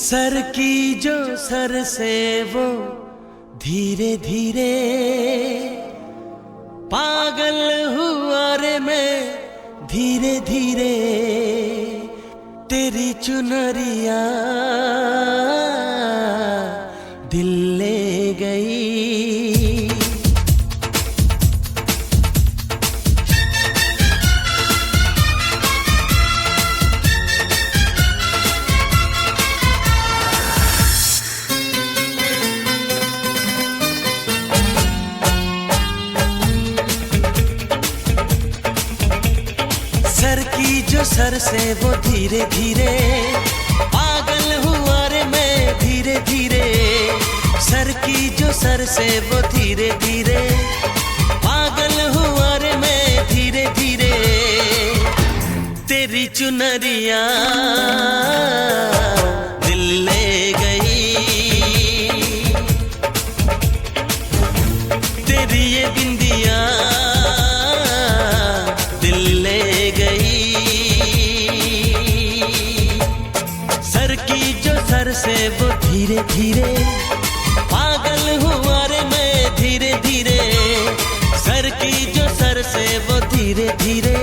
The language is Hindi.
सर की जो सर से वो धीरे धीरे पागल हुआ रे मैं धीरे धीरे तेरी चुनरिया दिल ले गई। सर की जो सर से वो धीरे धीरे पागल हुआ रे मैं धीरे धीरे। सर की जो सर से वो धीरे धीरे पागल हुआ रे मैं धीरे धीरे तेरी चुनरिया दिल ले गई। तेरी ये बिंदिया दिल ले गई। सर की जो सर से वो धीरे धीरे पागल हुआ रे मैं धीरे धीरे। सर की जो सर से वो धीरे धीरे